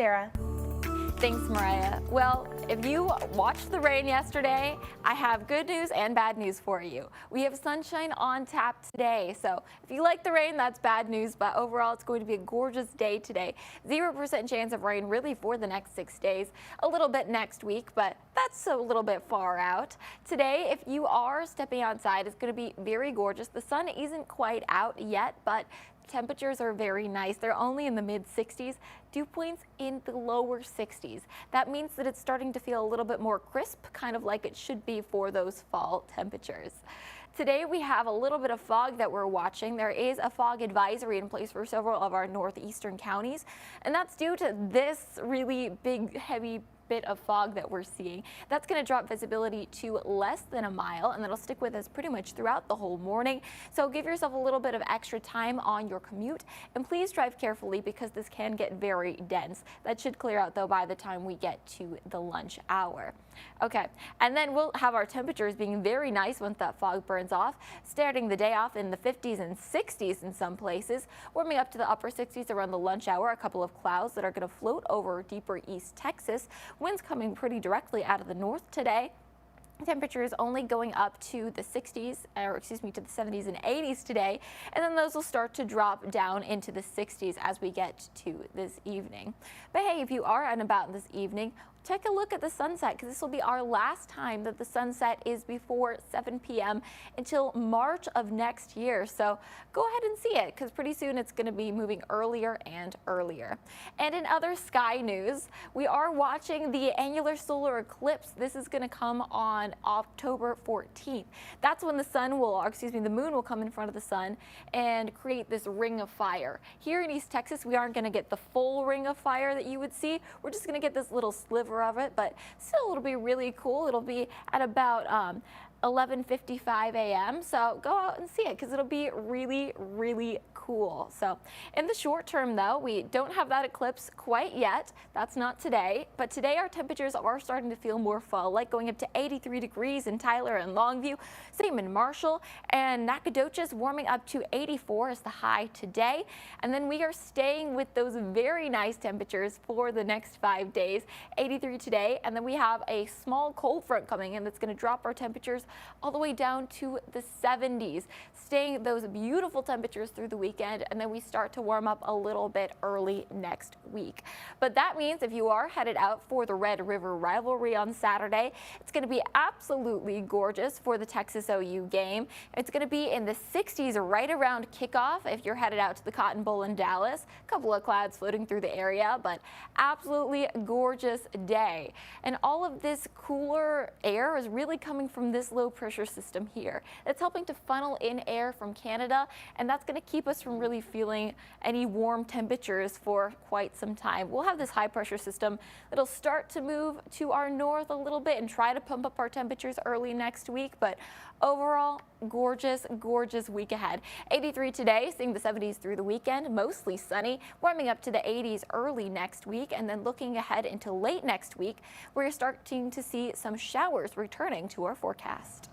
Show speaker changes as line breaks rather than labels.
Sarah.
Thanks, Mariah. Well, if you watched the rain yesterday, I have good news and bad news for you. We have sunshine on tap today, so if you like the rain, that's bad news, but overall it's going to be a gorgeous day today. 0% chance of rain really for the next 6 days, a little bit next week, but that's a little bit far out. Today, if you are stepping outside, it's going to be very gorgeous. The sun isn't quite out yet, but temperatures are very nice. They're only in the mid 60s, dew points in the lower 60s. That means that it's starting to feel a little bit more crisp, kind of like it should be for those fall temperatures. Today we have a little bit of fog that we're watching. There is a fog advisory in place for several of our northeastern counties, and that's due to this really big, heavy bit of fog that we're seeing. That's going to drop visibility to less than a mile, and that'll stick with us pretty much throughout the whole morning. So give yourself a little bit of extra time on your commute, and please drive carefully because this can get very dense. That should clear out though by the time we get to the lunch hour. Okay, and then we'll have our temperatures being very nice once that fog burns off, starting the day off in the 50s and 60s in some places, warming up to the upper 60s around the lunch hour. A couple of clouds that are going to float over deeper East Texas. Winds coming pretty directly out of the north today. Temperatures only going up to the 60s, or excuse me, to the 70s and 80s today, and then those will start to drop down into the 60s as we get to this evening. But hey, if you are out and about this evening, take a look at the sunset because this will be our last time that the sunset is before 7 p.m. until March of next year. So go ahead and see it because pretty soon it's going to be moving earlier and earlier. And in other sky news, we are watching the annular solar eclipse. This is going to come on October 14th. That's when the the moon will come in front of the sun and create this ring of fire. Here in East Texas, we aren't going to get the full ring of fire that you would see. We're just going to get this little sliver of it, but still it'll be really cool. It'll be at about 11:55 a.m. So go out and see it because it'll be really, really cool. So in the short term though, we don't have that eclipse quite yet. That's not today, but today our temperatures are starting to feel more fall, like going up to 83 degrees in Tyler and Longview, same in Marshall, and Nacogdoches warming up to 84 is the high today. And then we are staying with those very nice temperatures for the next 5 days, 83 today, and then we have a small cold front coming in that's going to drop our temperatures all the way down to the 70s, staying those beautiful temperatures through the weekend, and then we start to warm up a little bit early next week. But that means if you are headed out for the Red River rivalry on Saturday, it's going to be absolutely gorgeous for the Texas OU game. It's going to be in the 60s right around kickoff if you're headed out to the Cotton Bowl in Dallas. A couple of clouds floating through the area, but absolutely gorgeous day. And all of this cooler air is really coming from this low pressure system here. It's helping to funnel in air from Canada, and that's going to keep us from really feeling any warm temperatures for quite some time. We'll have this high pressure system that'll start to move to our north a little bit and try to pump up our temperatures early next week, but overall, gorgeous, gorgeous week ahead. 83 today, seeing the 70s through the weekend, mostly sunny, warming up to the 80s early next week, and then looking ahead into late next week, we're starting to see some showers returning to our forecast.